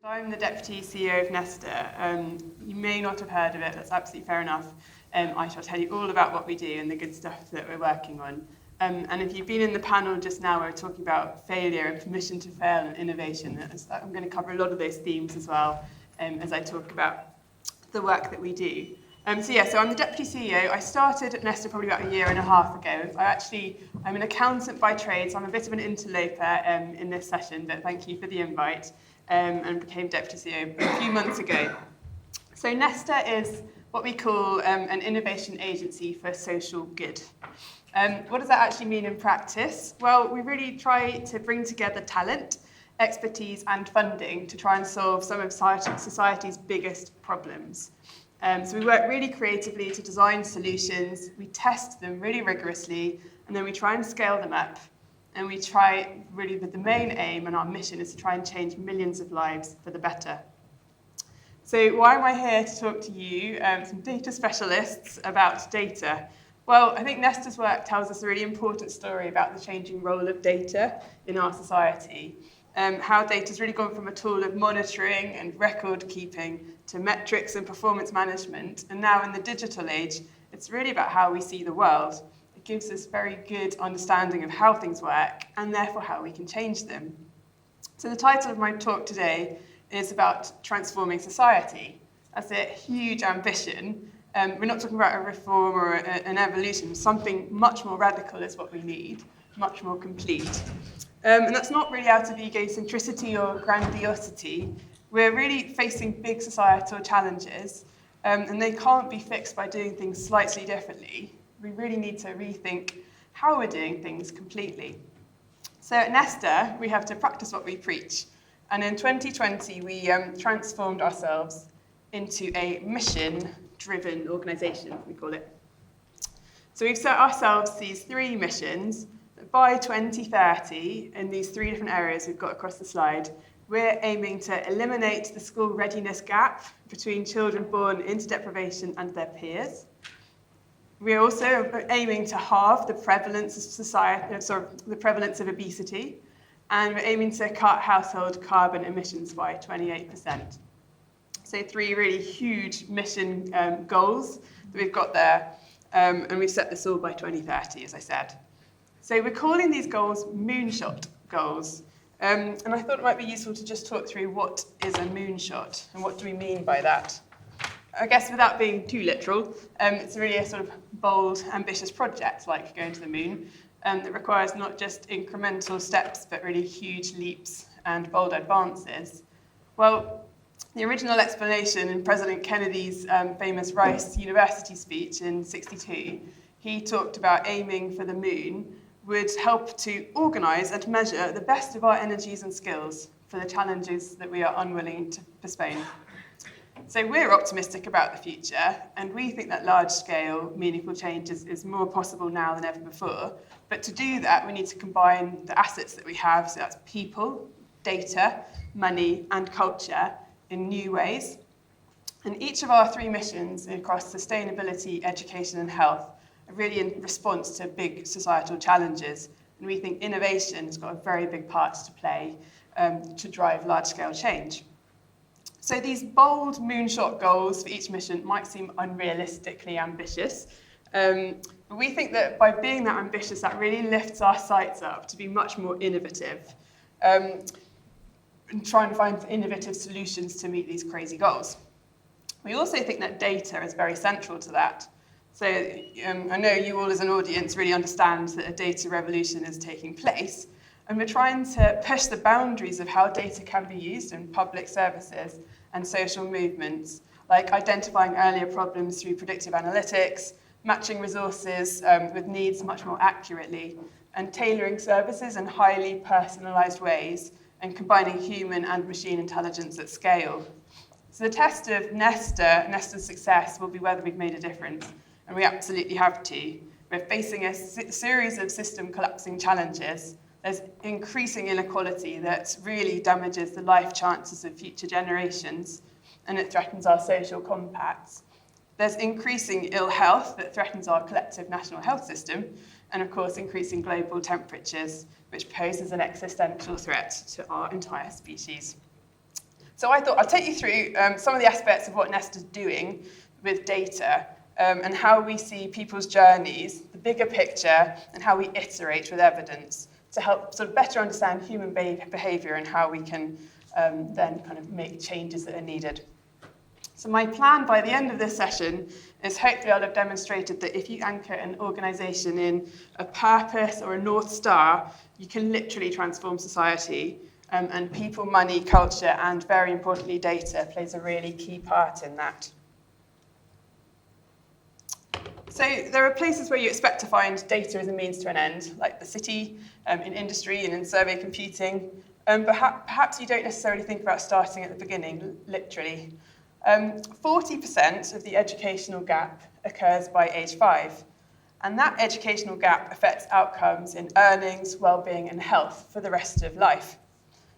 I'm the Deputy CEO of Nesta. You may not have heard of it, that's absolutely fair enough. I shall tell you all about what we do and the good stuff that we're working on. And if you've been in the panel just now, we're talking about failure and permission to fail and innovation. I'm going to cover a lot of those themes as well as I talk about the work that we do. So I'm the Deputy CEO. I started at Nesta probably about a year and a half ago. I'm an accountant by trade, so I'm a bit of an interloper in this session, but thank you for the invite. And became Deputy CEO a few months ago. So Nesta is what we call an innovation agency for social good. What does that actually mean in practice? Well, we really try to bring together talent, expertise and funding to try and solve some of society's biggest problems. So we work really creatively to design solutions, we test them really rigorously, and then we try and scale them up. And we try, really, with the main aim and our mission is to try and change millions of lives for the better. So why am I here to talk to you, some data specialists, about data? Well, I think Nesta's work tells us a really important story about the changing role of data in our society. How data's really gone from a tool of monitoring and record keeping to metrics and performance management. And now in the digital age, it's really about how we see the world. It gives us very good understanding of how things work and therefore how we can change them. So the title of my talk today is about transforming society. That's a huge ambition. We're not talking about a reform or an evolution. Something much more radical is what we need, much more complete. And that's not really out of egocentricity or grandiosity. We're really facing big societal challenges, and they can't be fixed by doing things slightly differently. We really need to rethink how we're doing things completely. So at Nesta, we have to practice what we preach. And in 2020, we transformed ourselves into a mission-driven organisation, we call it. So we've set ourselves these three missions. By 2030, in these three different areas we've got across the slide, we're aiming to eliminate the school readiness gap between children born into deprivation and their peers. We're also aiming to halve the prevalence of obesity, and we're aiming to cut household carbon emissions by 28%. So three really huge mission goals that we've got there, and we've set this all by 2030, as I said. So we're calling these goals moonshot goals, and I thought it might be useful to just talk through what is a moonshot and what do we mean by that. I guess without being too literal, it's really a sort of bold, ambitious project like going to the moon that requires not just incremental steps, but really huge leaps and bold advances. Well, the original explanation in President Kennedy's famous Rice University speech in '62, he talked about aiming for the moon would help to organise and measure the best of our energies and skills for the challenges that we are unwilling to postpone. So we're optimistic about the future, and we think that large-scale, meaningful change is more possible now than ever before. But to do that, we need to combine the assets that we have, so that's people, data, money, and culture, in new ways. And each of our three missions across sustainability, education, and health are really in response to big societal challenges. And we think innovation has got a very big part to play to drive large-scale change. So these bold moonshot goals for each mission might seem unrealistically ambitious, but we think that by being that ambitious, that really lifts our sights up to be much more innovative and trying to find innovative solutions to meet these crazy goals. We also think that data is very central to that. So I know you all as an audience really understand that a data revolution is taking place, and we're trying to push the boundaries of how data can be used in public services and social movements, like identifying earlier problems through predictive analytics, matching resources with needs much more accurately, and tailoring services in highly personalised ways, and combining human and machine intelligence at scale. So the test of Nesta's success will be whether we've made a difference, and we absolutely have to. We're facing a series of system collapsing challenges. There's increasing inequality that really damages the life chances of future generations, and it threatens our social compacts. There's increasing ill health that threatens our collective national health system, and of course increasing global temperatures, which poses an existential threat to our entire species. So I thought I'll take you through some of the aspects of what Nesta's doing with data and how we see people's journeys, the bigger picture, and how we iterate with evidence to help sort of better understand human behaviour and how we can then kind of make changes that are needed. So my plan by the end of this session is hopefully I'll have demonstrated that if you anchor an organisation in a purpose or a North Star, you can literally transform society. And people, money, culture, and very importantly, data plays a really key part in that. So there are places where you expect to find data as a means to an end, like the city, in industry and in survey computing. But perhaps you don't necessarily think about starting at the beginning, literally. 40% of the educational gap occurs by age 5. And that educational gap affects outcomes in earnings, well-being, and health for the rest of life.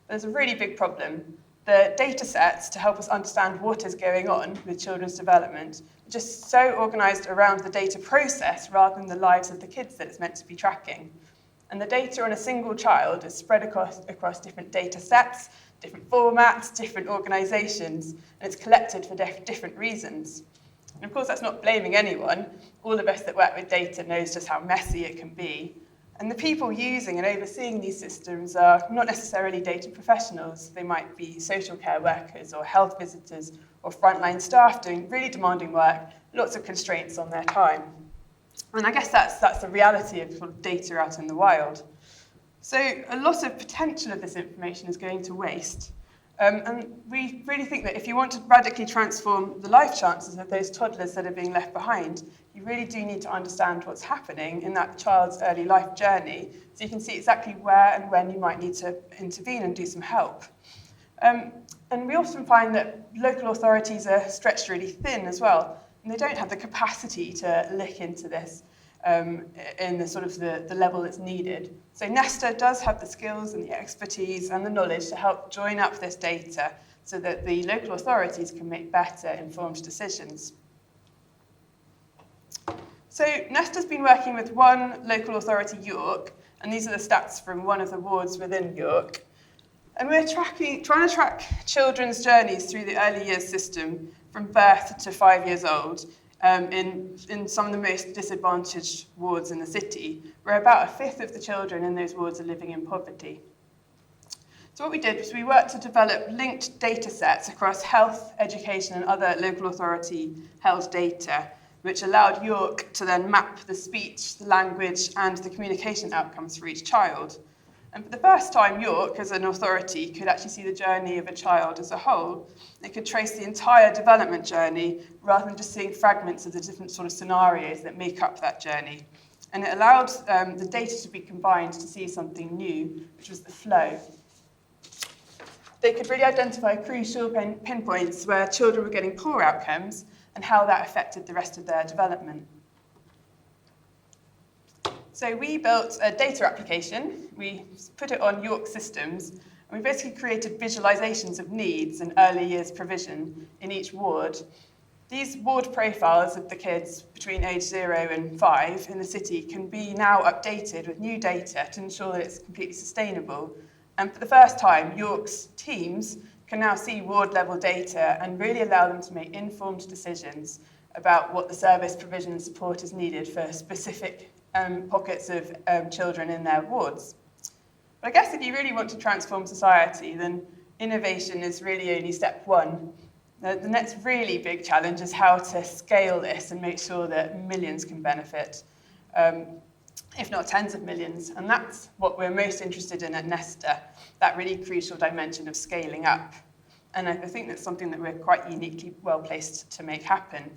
There's a really big problem. The data sets to help us understand what is going on with children's development are just so organised around the data process rather than the lives of the kids that it's meant to be tracking. And the data on a single child is spread across different data sets, different formats, different organisations, and it's collected for different reasons. And of course, that's not blaming anyone. All of us that work with data knows just how messy it can be. And the people using and overseeing these systems are not necessarily data professionals. They might be social care workers or health visitors or frontline staff doing really demanding work, lots of constraints on their time. And I guess that's the reality of sort of data out in the wild. So a lot of potential of this information is going to waste. And we really think that if you want to radically transform the life chances of those toddlers that are being left behind, you really do need to understand what's happening in that child's early life journey so you can see exactly where and when you might need to intervene and do some help. And we often find that local authorities are stretched really thin as well, and they don't have the capacity to look into this in the sort of the level that's needed. So Nesta does have the skills and the expertise and the knowledge to help join up this data so that the local authorities can make better informed decisions. So Nesta's been working with one local authority, York, and these are the stats from one of the wards within York. And we're trying to track children's journeys through the early years system from birth to 5 years old in some of the most disadvantaged wards in the city, where about a fifth of the children in those wards are living in poverty. So what we did was we worked to develop linked data sets across health, education, and other local authority held data, which allowed York to then map the speech, the language, and the communication outcomes for each child. And for the first time, York, as an authority, could actually see the journey of a child as a whole. It could trace the entire development journey rather than just seeing fragments of the different sort of scenarios that make up that journey. And it allowed the data to be combined to see something new, which was the flow. They could really identify crucial pinpoints where children were getting poor outcomes and how that affected the rest of their development. So we built a data application, we put it on York systems, and we basically created visualizations of needs and early years provision in each ward. These ward profiles of the kids between age 0 and 5 in the city can be now updated with new data to ensure that it's completely sustainable. And for the first time, York's teams can now see ward level data and really allow them to make informed decisions about what the service provision and support is needed for specific pockets of children in their wards. But I guess if you really want to transform society, then innovation is really only step one. The next really big challenge is how to scale this and make sure that millions can benefit, if not tens of millions. And that's what we're most interested in at Nesta, that really crucial dimension of scaling up. And I think that's something that we're quite uniquely well placed to make happen.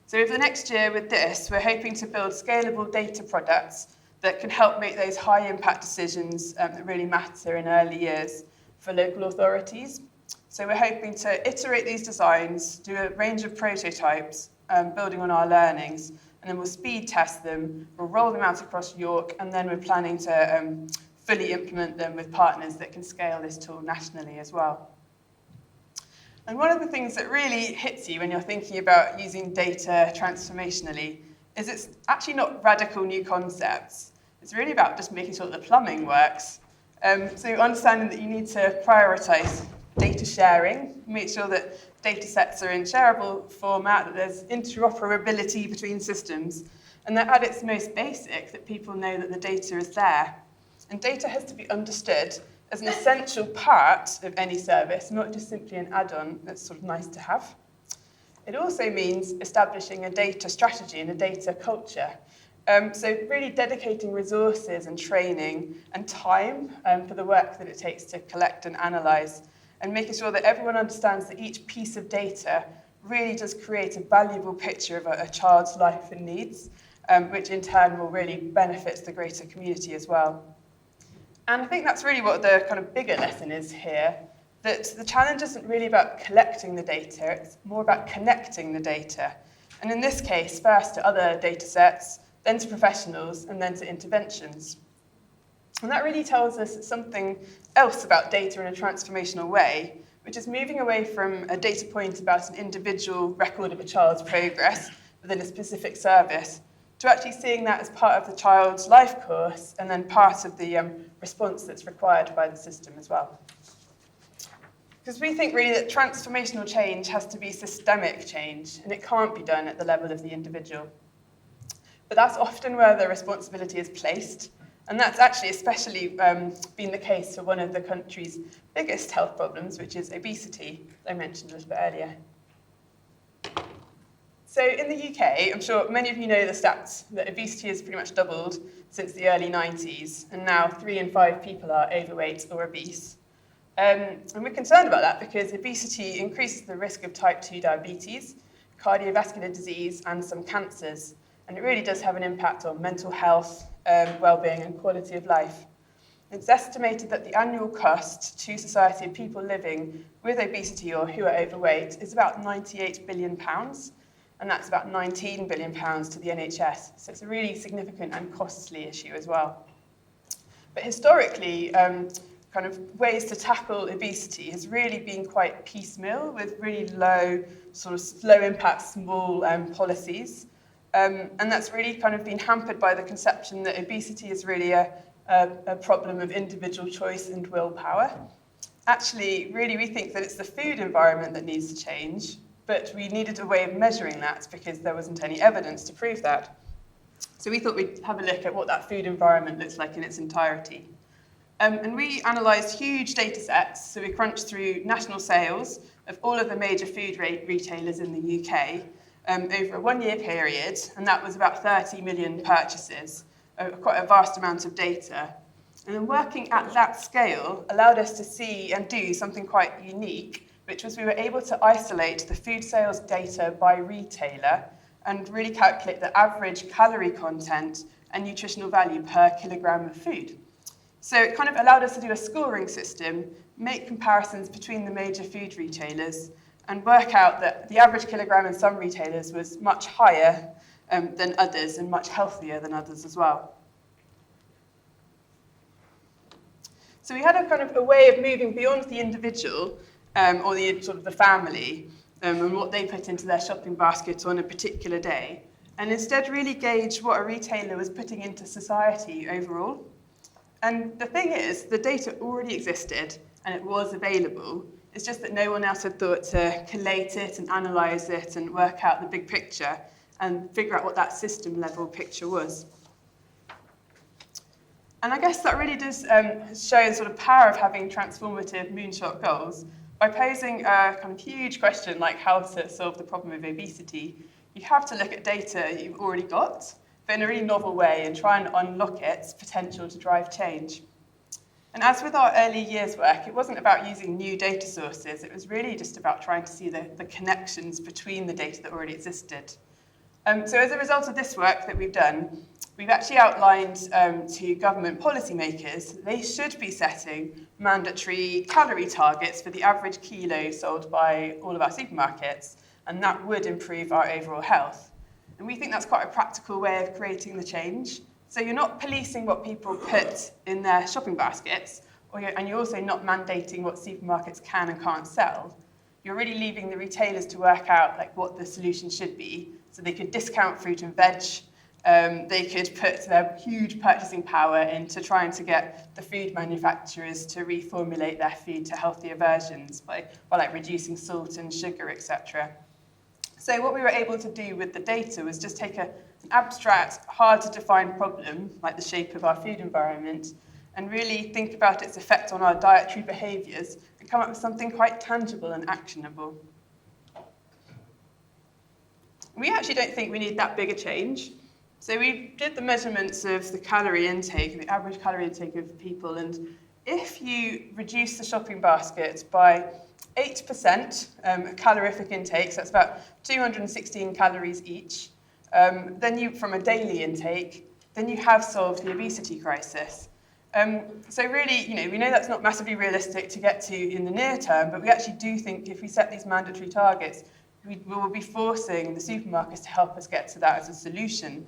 So over the next year with this, we're hoping to build scalable data products that can help make those high impact decisions that really matter in early years for local authorities. So we're hoping to iterate these designs, do a range of prototypes, building on our learnings, and then we'll speed test them, we'll roll them out across York, and then we're planning to fully implement them with partners that can scale this tool nationally as well. And one of the things that really hits you when you're thinking about using data transformationally is it's actually not radical new concepts. It's really about just making sure that the plumbing works. So understanding that you need to prioritize data sharing, make sure that data sets are in shareable format, that there's interoperability between systems, and that at its most basic, that people know that the data is there. And data has to be understood as an essential part of any service, not just simply an add-on that's sort of nice to have. It also means establishing a data strategy and a data culture. So really dedicating resources and training and time for the work that it takes to collect and analyse, and making sure that everyone understands that each piece of data really does create a valuable picture of a child's life and needs, which in turn will really benefit the greater community as well. And I think that's really what the kind of bigger lesson is here, that the challenge isn't really about collecting the data, it's more about connecting the data. And in this case, first to other data sets, then to professionals, and then to interventions. And that really tells us something else about data in a transformational way, which is moving away from a data point about an individual record of a child's progress within a specific service, to actually seeing that as part of the child's life course and then part of the response that's required by the system as well. Because we think really that transformational change has to be systemic change, and it can't be done at the level of the individual. But that's often where the responsibility is placed, and that's actually especially been the case for one of the country's biggest health problems, which is obesity, as I mentioned a little bit earlier. So in the UK, I'm sure many of you know the stats that obesity has pretty much doubled since the early 90s, and now 3 in 5 people are overweight or obese. And we're concerned about that because obesity increases the risk of type 2 diabetes, cardiovascular disease, and some cancers. And it really does have an impact on mental health, well-being, and quality of life. It's estimated that the annual cost to society of people living with obesity or who are overweight is about £98 billion, and that's about £19 billion to the NHS. So it's a really significant and costly issue as well. But historically, kind of ways to tackle obesity has really been quite piecemeal, with really low impact, small policies. And that's really kind of been hampered by the conception that obesity is really a problem of individual choice and willpower. Actually, really, we think that it's the food environment that needs to change, but we needed a way of measuring that because there wasn't any evidence to prove that. So we thought we'd have a look at what that food environment looks like in its entirety. And we analysed huge data sets, so we crunched through national sales of all of the major food retailers in the UK over a 1-year period, and that was about 30 million purchases, quite a vast amount of data. And then working at that scale allowed us to see and do something quite unique, which was we were able to isolate the food sales data by retailer and really calculate the average calorie content and nutritional value per kilogram of food. So it kind of allowed us to do a scoring system, make comparisons between the major food retailers, and work out that the average kilogram in some retailers was much higher than others and much healthier than others as well. So we had a kind of a way of moving beyond the individual or the family and what they put into their shopping basket on a particular day, and instead really gauge what a retailer was putting into society overall. And the thing is, the data already existed and it was available. It's just that no one else had thought to collate it and analyse it and work out the big picture and figure out what that system level picture was. And I guess that really does show the sort of power of having transformative moonshot goals. By posing a kind of huge question like how to solve the problem of obesity, you have to look at data you've already got, but in a really novel way, and try and unlock its potential to drive change. And as with our early years work, it wasn't about using new data sources, it was really just about trying to see the connections between the data that already existed. So as a result of this work that we've done, we've actually outlined to government policymakers that they should be setting mandatory calorie targets for the average kilo sold by all of our supermarkets, and that would improve our overall health. And we think that's quite a practical way of creating the change. So you're not policing what people put in their shopping baskets, and you're also not mandating what supermarkets can and can't sell. You're really leaving the retailers to work out what the solution should be. So they could discount fruit and veg, They could put their huge purchasing power into trying to get the food manufacturers to reformulate their food to healthier versions by like reducing salt and sugar, etc. So what we were able to do with the data was just take an abstract, hard to define problem, like the shape of our food environment, and really think about its effect on our dietary behaviours and come up with something quite tangible and actionable. We actually don't think we need that big a change. So we did the measurements of the calorie intake, the average calorie intake of people, and if you reduce the shopping basket by 8% calorific intake, so that's about 216 calories each, then you, from a daily intake, then you have solved the obesity crisis. So really, we know that's not massively realistic to get to in the near term, but we actually do think if we set these mandatory targets, we will be forcing the supermarkets to help us get to that as a solution.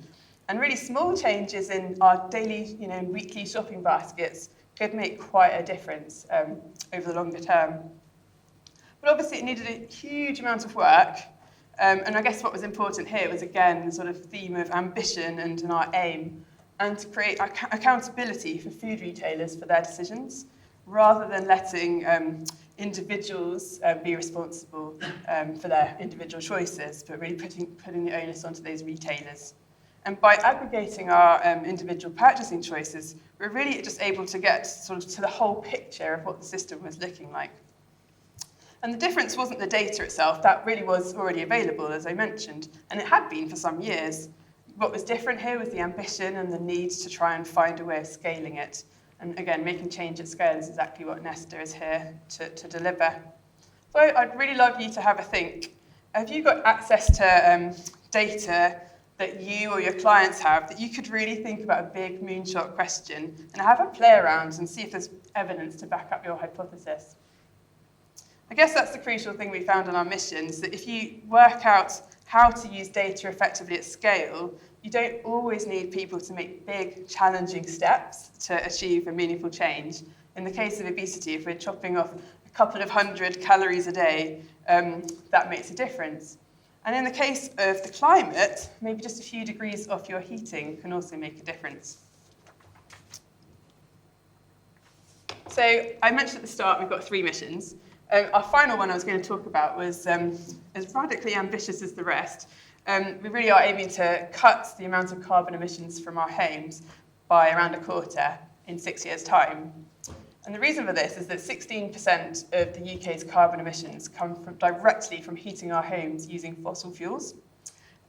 And really small changes in our daily, weekly shopping baskets could make quite a difference over the longer term. But obviously it needed a huge amount of work. And I guess what was important here was, again, the sort of theme of ambition and our aim, and to create accountability for food retailers for their decisions, rather than letting individuals be responsible for their individual choices, but really putting the onus onto those retailers. And by aggregating our individual purchasing choices, we're really just able to get sort of to the whole picture of what the system was looking like. And the difference wasn't the data itself, that really was already available, as I mentioned, and it had been for some years. What was different here was the ambition and the need to try and find a way of scaling it. And again, making change at scale is exactly what Nesta is here to deliver. So I'd really love you to have a think. Have you got access to data that you or your clients have that you could really think about a big moonshot question and have a play around and see if there's evidence to back up your hypothesis? I guess that's the crucial thing we found on our missions, that if you work out how to use data effectively at scale, you don't always need people to make big, challenging steps to achieve a meaningful change. In the case of obesity, if we're chopping off a couple of 100 calories a day, that makes a difference. And in the case of the climate, maybe just a few degrees off your heating can also make a difference. So I mentioned at the start we've got 3 missions. Our final one I was going to talk about was as radically ambitious as the rest. We really are aiming to cut the amount of carbon emissions from our homes by around a quarter in 6 years' time. And the reason for this is that 16% of the UK's carbon emissions come directly from heating our homes using fossil fuels.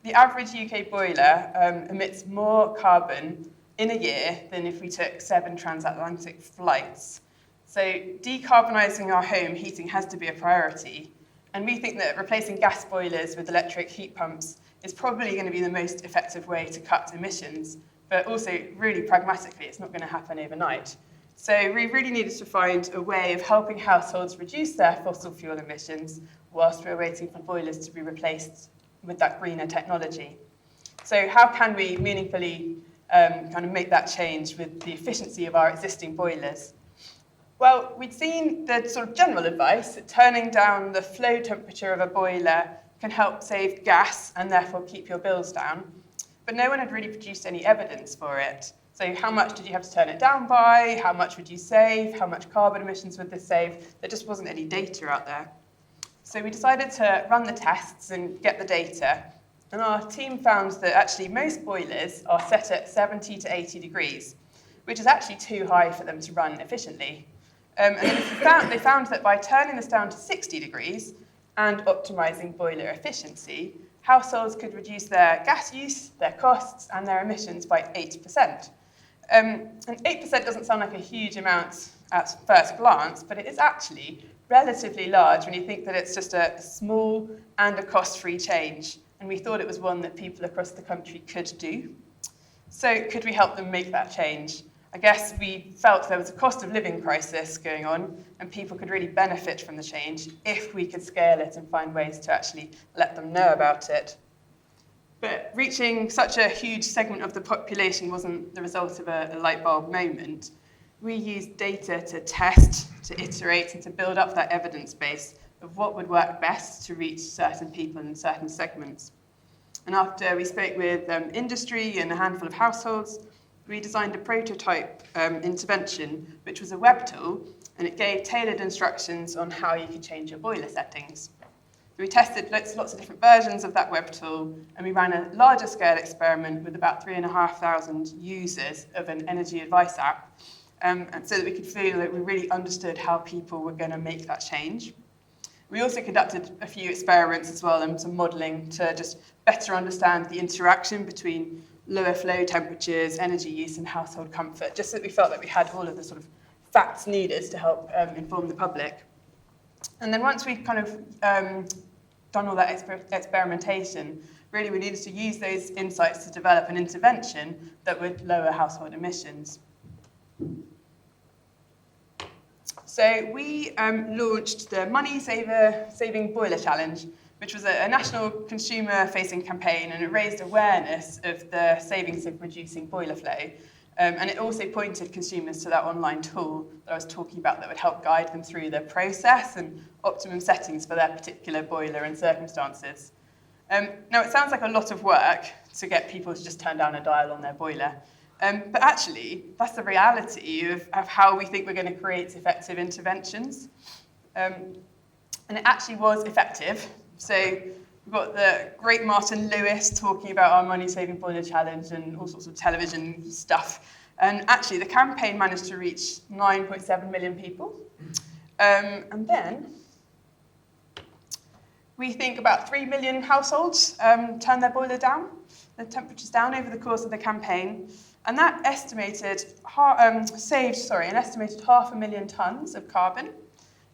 The average UK boiler emits more carbon in a year than if we took 7 transatlantic flights. So decarbonising our home heating has to be a priority. And we think that replacing gas boilers with electric heat pumps is probably going to be the most effective way to cut emissions. But also, really pragmatically, it's not going to happen overnight. So we really needed to find a way of helping households reduce their fossil fuel emissions whilst we're waiting for boilers to be replaced with that greener technology. So how can we meaningfully kind of make that change with the efficiency of our existing boilers? Well, we'd seen the sort of general advice that turning down the flow temperature of a boiler can help save gas and therefore keep your bills down. But no one had really produced any evidence for it. So how much did you have to turn it down by? How much would you save? How much carbon emissions would this save? There just wasn't any data out there. So we decided to run the tests and get the data. And our team found that actually most boilers are set at 70 to 80 degrees, which is actually too high for them to run efficiently. And then they found that by turning this down to 60 degrees and optimizing boiler efficiency, households could reduce their gas use, their costs, and their emissions by 8%. And 8% doesn't sound like a huge amount at first glance, but it is actually relatively large when you think that it's just a small and a cost-free change. And we thought it was one that people across the country could do. So could we help them make that change? I guess we felt there was a cost of living crisis going on and people could really benefit from the change if we could scale it and find ways to actually let them know about it. But reaching such a huge segment of the population wasn't the result of a light bulb moment. We used data to test, to iterate, and to build up that evidence base of what would work best to reach certain people in certain segments. And after we spoke with industry and a handful of households, we designed a prototype intervention, which was a web tool, and it gave tailored instructions on how you could change your boiler settings. So we tested lots of different versions of that web tool, and we ran a larger scale experiment with about 3,500 users of an energy advice app, and so that we could feel that we really understood how people were going to make that change. We also conducted a few experiments as well and some modelling to just better understand the interaction between lower flow temperatures, energy use and household comfort, just so that we felt that we had all of the sort of facts needed to help inform the public. And then once we'd kind of done all that experimentation, really we needed to use those insights to develop an intervention that would lower household emissions. So we launched the Money Saving Boiler Challenge, which was a national consumer-facing campaign, and it raised awareness of the savings of reducing boiler flow. And it also pointed consumers to that online tool that I was talking about that would help guide them through the process and optimum settings for their particular boiler and circumstances. Now, it sounds like a lot of work to get people to just turn down a dial on their boiler. But actually, that's the reality of how we think we're going to create effective interventions. And it actually was effective. So we've got the great Martin Lewis talking about our Money Saving Boiler Challenge and all sorts of television stuff. And actually, the campaign managed to reach 9.7 million people. And then we think about 3 million households turn their boiler down, the temperatures down over the course of the campaign. And that saved an estimated 500,000 tonnes of carbon.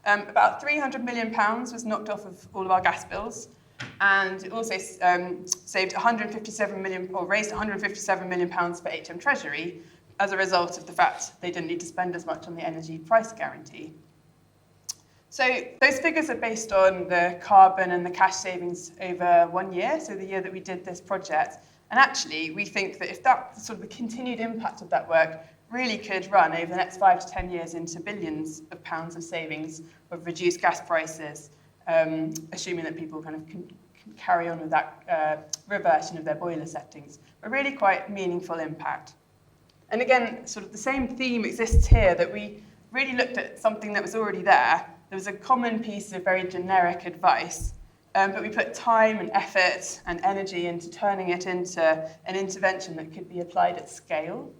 About £300 million was knocked off of all of our gas bills. And it also saved 157 million, or raised 157 million pounds for HM Treasury as a result of the fact they didn't need to spend as much on the energy price guarantee. So those figures are based on the carbon and the cash savings over 1 year, so the year that we did this project. And actually, we think that if that sort of the continued impact of that work really could run over the next 5 to 10 years into billions of pounds of savings of reduced gas prices, assuming that people kind of can carry on with that reversion of their boiler settings, a really quite meaningful impact. And again, sort of the same theme exists here, that we really looked at something that was already there. There was a common piece of very generic advice, but we put time and effort and energy into turning it into an intervention that could be applied at scale.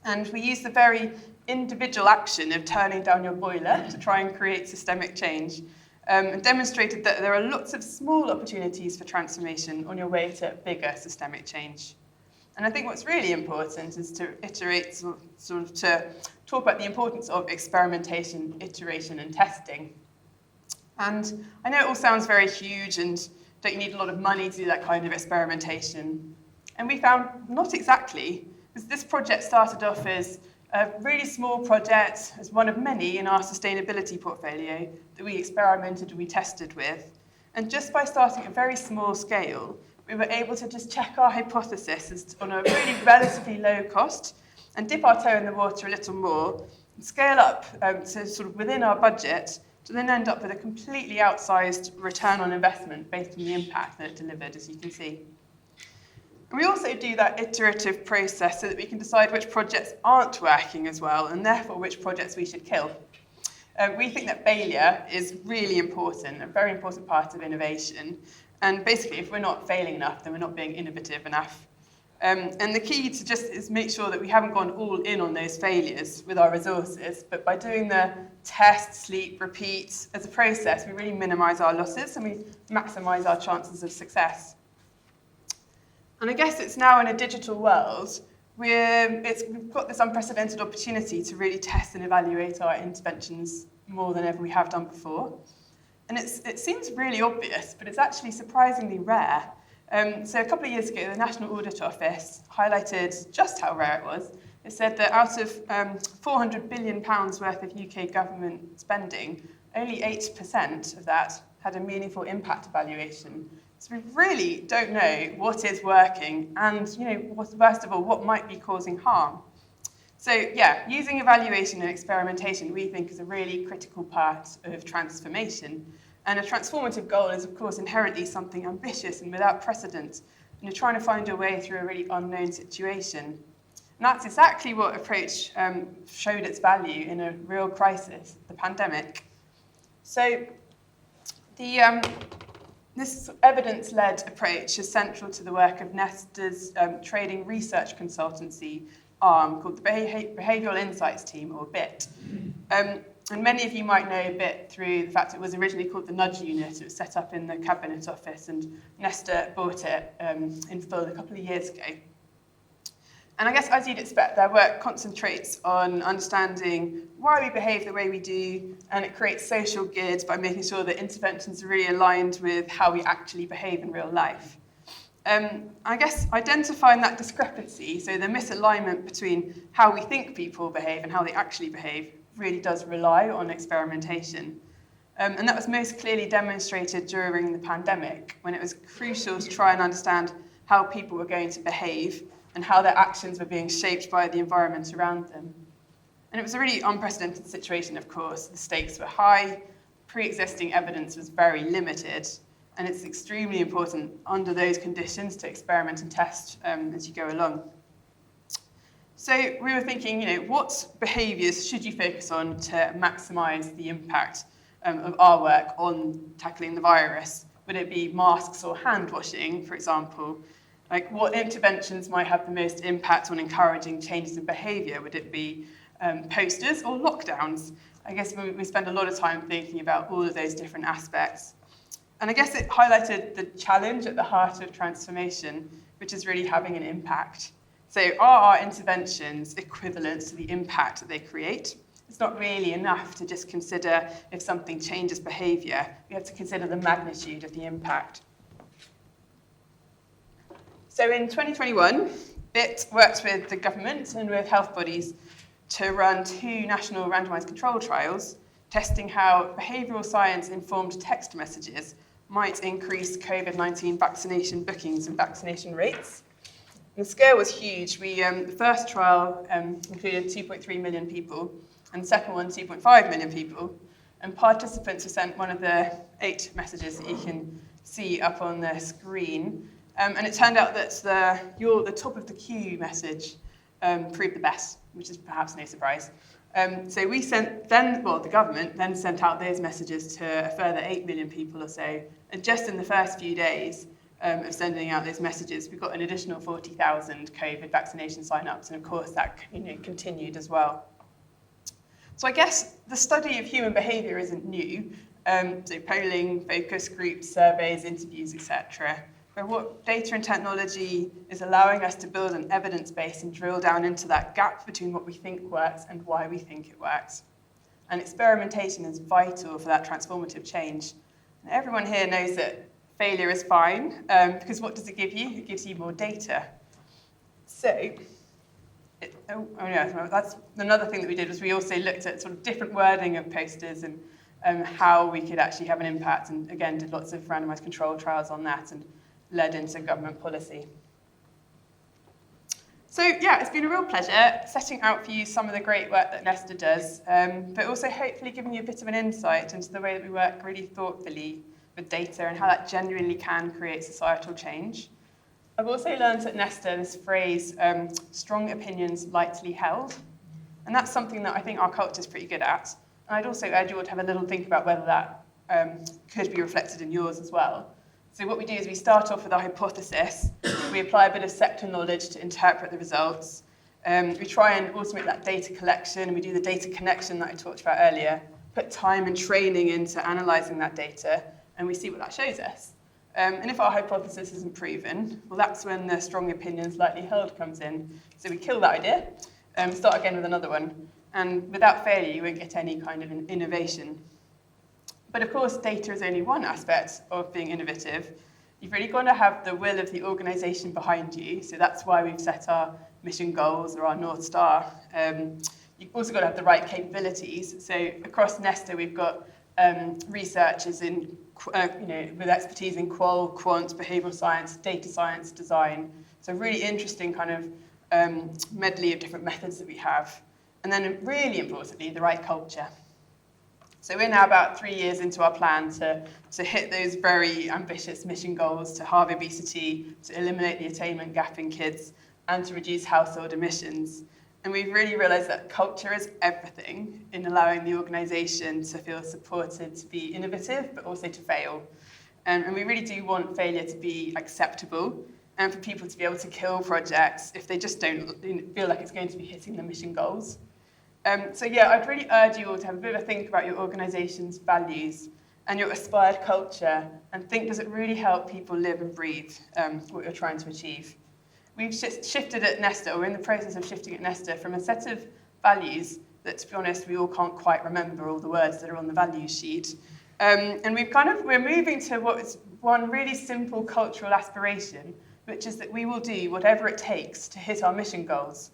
And we used the very individual action of turning down your boiler to try and create systemic change, and demonstrated that there are lots of small opportunities for transformation on your way to bigger systemic change. And I think what's really important is to iterate, sort of to talk about the importance of experimentation, iteration, and testing. And I know it all sounds very huge and don't you need a lot of money to do that kind of experimentation. And we found not exactly, because this project started off as a really small project, as one of many in our sustainability portfolio that we experimented and we tested with. And just by starting at a very small scale, we were able to just check our hypothesis on a really relatively low cost and dip our toe in the water a little more and scale up to sort of within our budget to then end up with a completely outsized return on investment based on the impact that it delivered, as you can see. And we also do that iterative process so that we can decide which projects aren't working as well, and therefore which projects we should kill. We think that failure is really important, a very important part of innovation. And basically, if we're not failing enough, then we're not being innovative enough. And the key to just is make sure that we haven't gone all in on those failures with our resources, but by doing the test, sleep, repeat as a process, we really minimise our losses and we maximise our chances of success. And I guess it's now in a digital world, we've got this unprecedented opportunity to really test and evaluate our interventions more than ever we have done before. And it seems really obvious, but it's actually surprisingly rare. So a couple of years ago, the National Audit Office highlighted just how rare it was. It said that out of £400 billion worth of UK government spending, only 8% of that had a meaningful impact evaluation. So we really don't know what is working and, worst of all, what might be causing harm. So yeah, using evaluation and experimentation we think is a really critical part of transformation. And a transformative goal is, of course, inherently something ambitious and without precedent. And you're trying to find your way through a really unknown situation. And that's exactly what approach showed its value in a real crisis, the pandemic. So this evidence-led approach is central to the work of Nesta's trading research consultancy arm called the Behavioural Insights Team, or BIT. And many of you might know BIT through the fact it was originally called the Nudge Unit. It was set up in the Cabinet Office, and Nesta bought it in full a couple of years ago. And I guess, as you'd expect, their work concentrates on understanding why we behave the way we do, and it creates social good by making sure that interventions are really aligned with how we actually behave in real life. I guess identifying that discrepancy, so the misalignment between how we think people behave and how they actually behave, really does rely on experimentation. And that was most clearly demonstrated during the pandemic, when it was crucial to try and understand how people were going to behave and how their actions were being shaped by the environment around them. And it was a really unprecedented situation, of course. The stakes were high, pre-existing evidence was very limited, and it's extremely important under those conditions to experiment and test as you go along. So we were thinking, what behaviours should you focus on to maximise the impact of our work on tackling the virus? Would it be masks or hand washing, for example? Like, what interventions might have the most impact on encouraging changes in behaviour? Would it be posters or lockdowns? I guess we spend a lot of time thinking about all of those different aspects. And I guess it highlighted the challenge at the heart of transformation, which is really having an impact. So are our interventions equivalent to the impact that they create? It's not really enough to just consider if something changes behaviour. We have to consider the magnitude of the impact. So in 2021, BIT worked with the government and with health bodies to run 2 national randomised control trials, testing how behavioural science-informed text messages might increase COVID-19 vaccination bookings and vaccination rates. The scale was huge. The first trial included 2.3 million people, and the second one, 2.5 million people. And participants were sent one of the 8 messages that you can see up on the screen. And it turned out that the top of the queue message proved the best, which is perhaps no surprise. So the government then sent out those messages to a further 8 million people or so. And just in the first few days of sending out those messages, we got an additional 40,000 COVID vaccination sign-ups. And of course, that continued as well. So I guess the study of human behaviour isn't new. So polling, focus groups, surveys, interviews, etc. But what data and technology is allowing us to build an evidence base and drill down into that gap between what we think works and why we think it works. And experimentation is vital for that transformative change. And everyone here knows that failure is fine, because what does it give you? It gives you more data. So, that's another thing that we did, was we also looked at sort of different wording of posters and how we could actually have an impact, and again did lots of randomised control trials on that and led into government policy. So yeah, it's been a real pleasure setting out for you some of the great work that Nesta does, but also hopefully giving you a bit of an insight into the way that we work really thoughtfully with data and how that genuinely can create societal change. I've also learned at Nesta this phrase, strong opinions lightly held, and that's something that I think our culture is pretty good at. And I'd also urge you all to have a little think about whether that could be reflected in yours as well. So what we do is we start off with a hypothesis, we apply a bit of sector knowledge to interpret the results, we try and automate that data collection, and we do the data connection that I talked about earlier, put time and training into analysing that data, and we see what that shows us. And if our hypothesis isn't proven, well, that's when the strong opinions lightly held comes in. So we kill that idea, start again with another one, and without failure, you won't get any kind of innovation. But of course, data is only one aspect of being innovative. You've really got to have the will of the organisation behind you. So that's why we've set our mission goals or our North Star. You've also got to have the right capabilities. So across Nesta, we've got researchers with expertise in qual, quant, behavioural science, data science, design. So really interesting kind of medley of different methods that we have. And then really importantly, the right culture. So we're now about 3 years into our plan to hit those very ambitious mission goals to halve obesity, to eliminate the attainment gap in kids, and to reduce household emissions. And we've really realised that culture is everything in allowing the organisation to feel supported, to be innovative, but also to fail. And we really do want failure to be acceptable and for people to be able to kill projects if they just don't feel like it's going to be hitting the mission goals. So yeah, I'd really urge you all to have a bit of a think about your organisation's values and your aspired culture and think, does it really help people live and breathe what you're trying to achieve? We've shifted at Nesta, or we're in the process of shifting at Nesta, from a set of values that, to be honest, we all can't quite remember all the words that are on the values sheet. And we're moving to what is one really simple cultural aspiration, which is that we will do whatever it takes to hit our mission goals.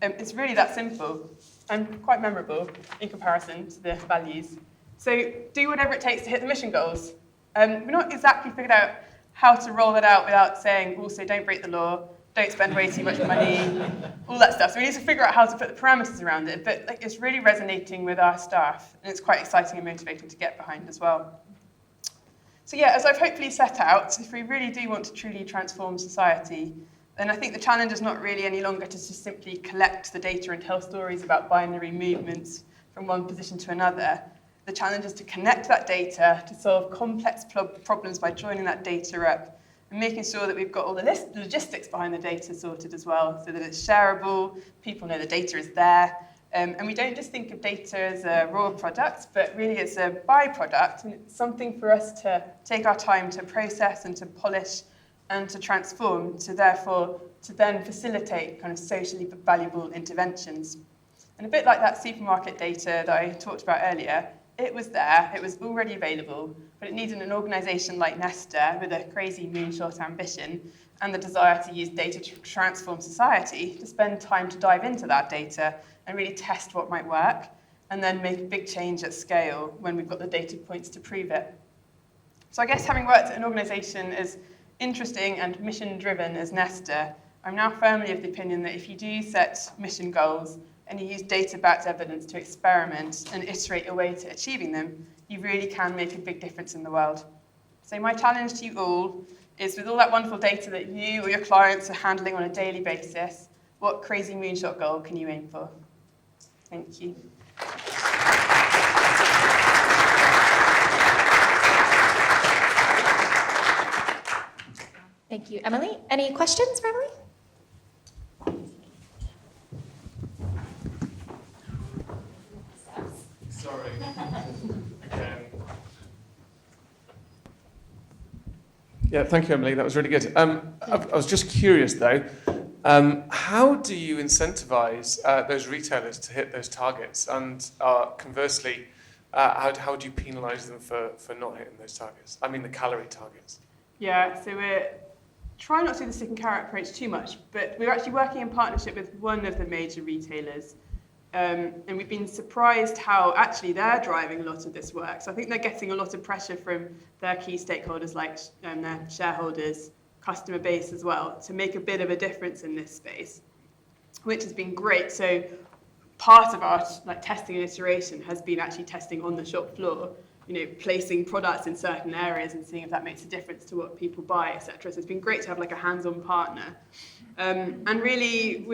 It's really that simple and quite memorable in comparison to the values. So do whatever it takes to hit the mission goals. We're not exactly figured out how to roll that out without saying, also don't break the law, don't spend way too much money, all that stuff. So we need to figure out how to put the parameters around it, but it's really resonating with our staff, and it's quite exciting and motivating to get behind as well. So yeah, as I've hopefully set out, if we really do want to truly transform society, then I think the challenge is not really any longer to just simply collect the data and tell stories about binary movements from one position to another. The challenge is to connect that data, to solve complex problems by joining that data up, and making sure that we've got all the logistics behind the data sorted as well, so that it's shareable, people know the data is there, and we don't just think of data as a raw product, but really as a byproduct, and it's something for us to take our time to process and to polish and to transform, to then facilitate kind of socially valuable interventions. And a bit like that supermarket data that I talked about earlier, it was there, it was already available, but it needed an organisation like Nesta with a crazy moonshot ambition and the desire to use data to transform society to spend time to dive into that data and really test what might work and then make a big change at scale when we've got the data points to prove it. So I guess having worked at an organisation as interesting and mission-driven as Nesta, I'm now firmly of the opinion that if you do set mission goals and you use data-backed evidence to experiment and iterate your way to achieving them, you really can make a big difference in the world. So my challenge to you all is, with all that wonderful data that you or your clients are handling on a daily basis, what crazy moonshot goal can you aim for? Thank you. Thank you, Emily. Any questions for Emily? Sorry. Yeah, thank you, Emily. That was really good. I was just curious, though, how do you incentivize those retailers to hit those targets? And conversely, how do you penalize them for not hitting those targets? I mean, the calorie targets. Yeah, so we're trying not to do the stick and carrot approach too much, but we're actually working in partnership with one of the major retailers. And we've been surprised how actually they're driving a lot of this work. So I think they're getting a lot of pressure from their key stakeholders, like their shareholders, customer base as well, to make a bit of a difference in this space, which has been great. So part of our testing and iteration has been actually testing on the shop floor, placing products in certain areas and seeing if that makes a difference to what people buy, etc. So it's been great to have a hands-on partner. And really,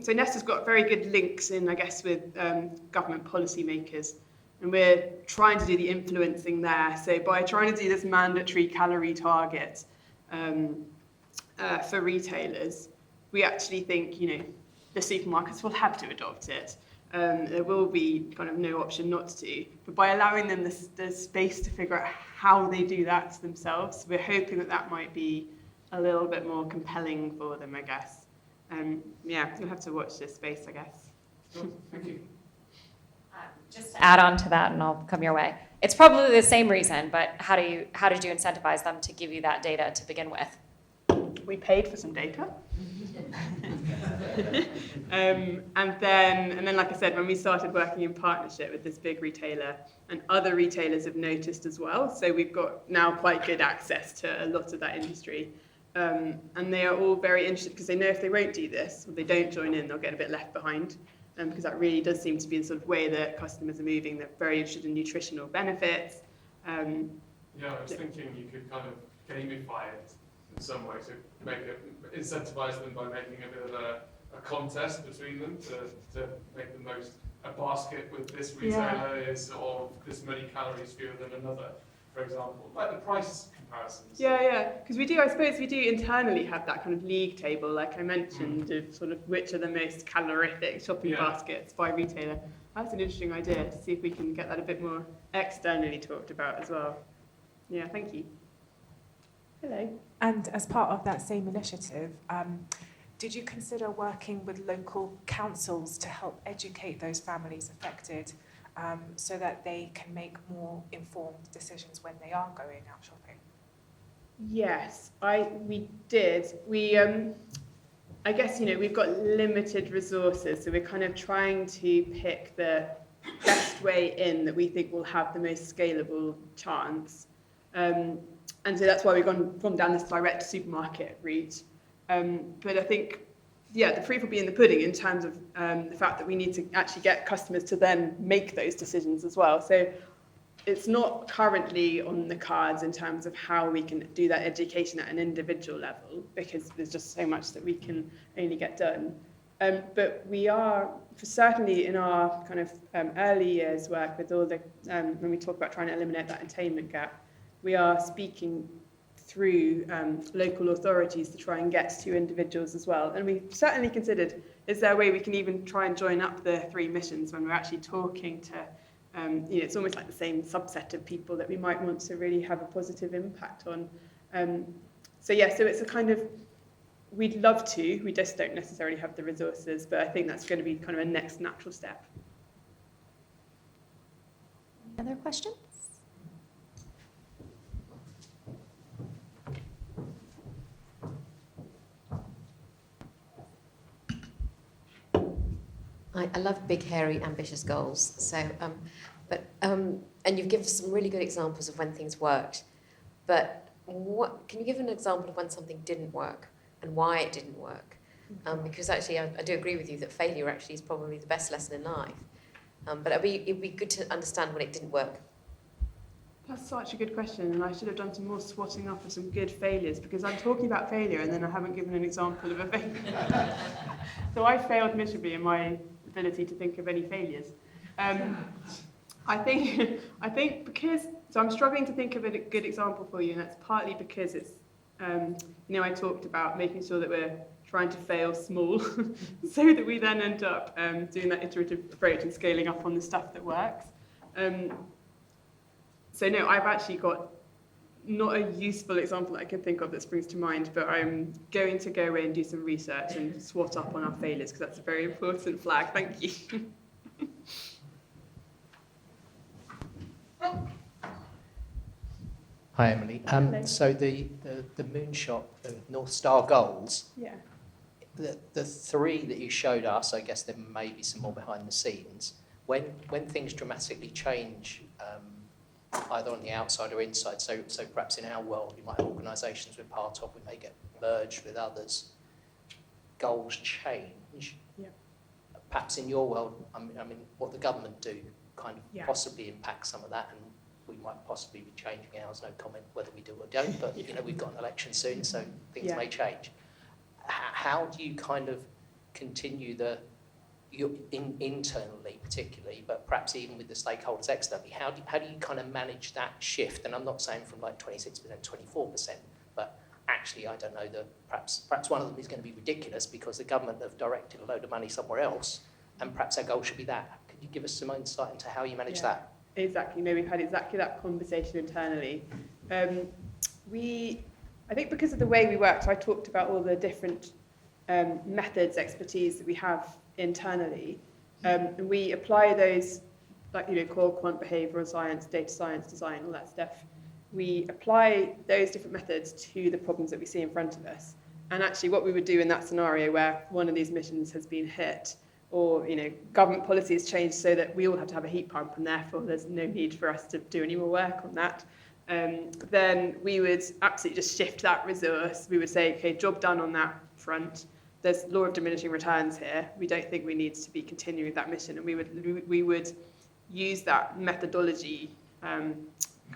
so Nesta's got very good links in, I guess, with government policymakers. And we're trying to do the influencing there. So by trying to do this mandatory calorie target for retailers, we actually think, the supermarkets will have to adopt it. There will be kind of no option not to. But by allowing them the space to figure out how they do that themselves, we're hoping that might be a little bit more compelling for them, I guess. You'll have to watch this space, I guess. Sure. Thank you. Just to add on to that, and I'll come your way. It's probably the same reason, but how did you incentivize them to give you that data to begin with? We paid for some data. And then, like I said, when we started working in partnership with this big retailer, and other retailers have noticed as well, so we've got now quite good access to a lot of that industry. And they are all very interested because they know if they won't do this, or they don't join in, they'll get a bit left behind. because that really does seem to be the sort of way that customers are moving. They're very interested in nutritional benefits. Yeah, I was thinking you could kind of gamify it in some way to make it, incentivize them by making a bit of a contest between them to make the most, a basket with this retailer is of this many calories fewer than another, for example. Like the price comparisons. Yeah, because I suppose we do internally have that kind of league table, like I mentioned, of sort of which are the most calorific shopping baskets by retailer. That's an interesting idea to see if we can get that a bit more externally talked about as well. Yeah, thank you. Hello. And as part of that same initiative, did you consider working with local councils to help educate those families affected so that they can make more informed decisions when they are going out shopping? Yes, we did. I guess, we've got limited resources, so we're kind of trying to pick the best way in that we think will have the most scalable chance. And so that's why we've gone down this direct supermarket route. But I think, the proof will be in the pudding in terms of the fact that we need to actually get customers to then make those decisions as well. So it's not currently on the cards in terms of how we can do that education at an individual level, because there's just so much that we can only get done. But we are, certainly in our kind of early years work with all the, when we talk about trying to eliminate that attainment gap, we are speaking through local authorities to try and get to individuals as well. And we certainly considered, is there a way we can even try and join up the 3 missions when we're actually talking to, it's almost like the same subset of people that we might want to really have a positive impact on. So it's a kind of, we'd love to, we just don't necessarily have the resources, but I think that's going to be kind of a next natural step. Any other questions? I love big, hairy, ambitious goals. So, and you've given some really good examples of when things worked. But can you give an example of when something didn't work and why it didn't work? Because actually, I do agree with you that failure actually is probably the best lesson in life. But it'd be good to understand when it didn't work. That's such a good question, and I should have done some more swatting up of some good failures, because I'm talking about failure and then I haven't given an example of a failure. So I failed miserably in my ability to think of any failures. I think because, so I'm struggling to think of a good example for you, and that's partly because it's, I talked about making sure that we're trying to fail small so that we then end up doing that iterative approach and scaling up on the stuff that works. So no, I've actually got not a useful example that I can think of that springs to mind, but I'm going to go away and do some research and swat up on our failures, because that's a very important flag. Thank you. Hi, Emily. So the moonshot, the North Star goals, the 3 that you showed us, I guess there may be some more behind the scenes. When things dramatically change, either on the outside or inside, so perhaps in our world, we might have organisations we're part of, we may get merged with others. Goals change. Yeah. Perhaps in your world, I mean, what the government do kind of possibly impacts some of that, and we might possibly be changing ours. No comment whether we do or don't, but we've got an election soon, so things may change. How do you kind of continue internally particularly, but perhaps even with the stakeholders externally, how do you kind of manage that shift? And I'm not saying from like 26% to 24%, but actually I don't know, perhaps one of them is going to be ridiculous because the government have directed a load of money somewhere else, and perhaps our goal should be that. Could you give us some insight into how you manage that? Exactly. No, we've had exactly that conversation internally. I think because of the way we work, so I talked about all the different methods, expertise that we have internally. And we apply those, like, core quant, behavioural science, data science, design, all that stuff. We apply those different methods to the problems that we see in front of us. And actually what we would do in that scenario where one of these missions has been hit, or government policy has changed so that we all have to have a heat pump and therefore there's no need for us to do any more work on that, then we would absolutely just shift that resource. We would say, okay, job done on that front. there's law of diminishing returns here. We don't think we need to be continuing that mission, and we would use that methodology, kind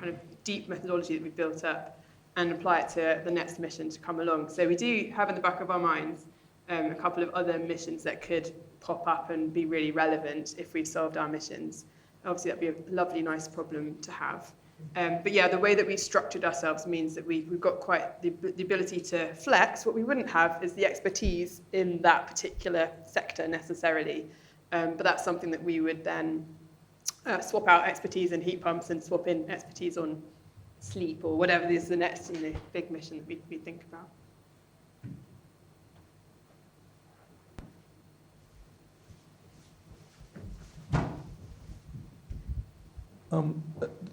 of deep methodology that we've built up, and apply it to the next mission to come along. So we do have in the back of our minds a couple of other missions that could pop up and be really relevant if we've solved our missions. Obviously, that'd be a lovely, nice problem to have. But yeah, the way that we've structured ourselves means that we've got quite the ability to flex. What we wouldn't have is the expertise in that particular sector necessarily. But that's something that we would then swap out expertise in heat pumps and swap in expertise on sleep or whatever is the next big mission that we think about.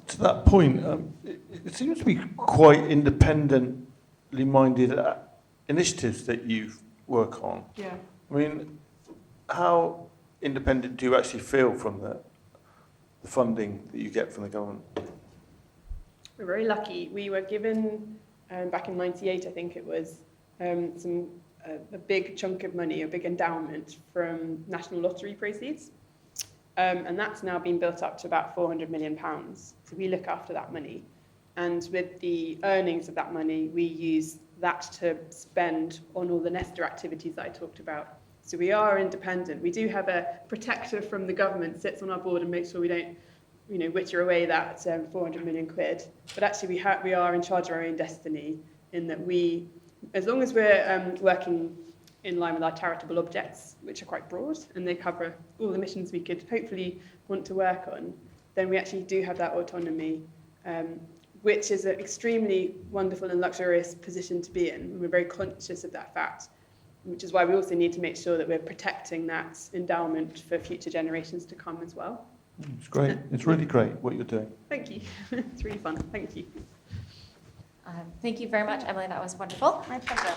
To that point, it seems to be quite independently minded initiatives that you work on. Yeah. I mean, how independent do you actually feel from the funding that you get from the government? We're very lucky. We were given, back in '98, I think it was, a big chunk of money, a big endowment from National Lottery proceeds. And that's now been built up to about £400 million. So we look after that money. And with the earnings of that money, we use that to spend on all the Nesta activities that I talked about. So we are independent. We do have a protector from the government sits on our board and makes sure we don't, witter away that 400 million quid. But actually we are in charge of our own destiny in that we, as long as we're working in line with our charitable objects, which are quite broad, and they cover all the missions we could hopefully want to work on, then we actually do have that autonomy, which is an extremely wonderful and luxurious position to be in. And we're very conscious of that fact, which is why we also need to make sure that we're protecting that endowment for future generations to come as well. It's great. It's really great what you're doing. Thank you. It's really fun. Thank you. Thank you very much, Emily. That was wonderful. My pleasure.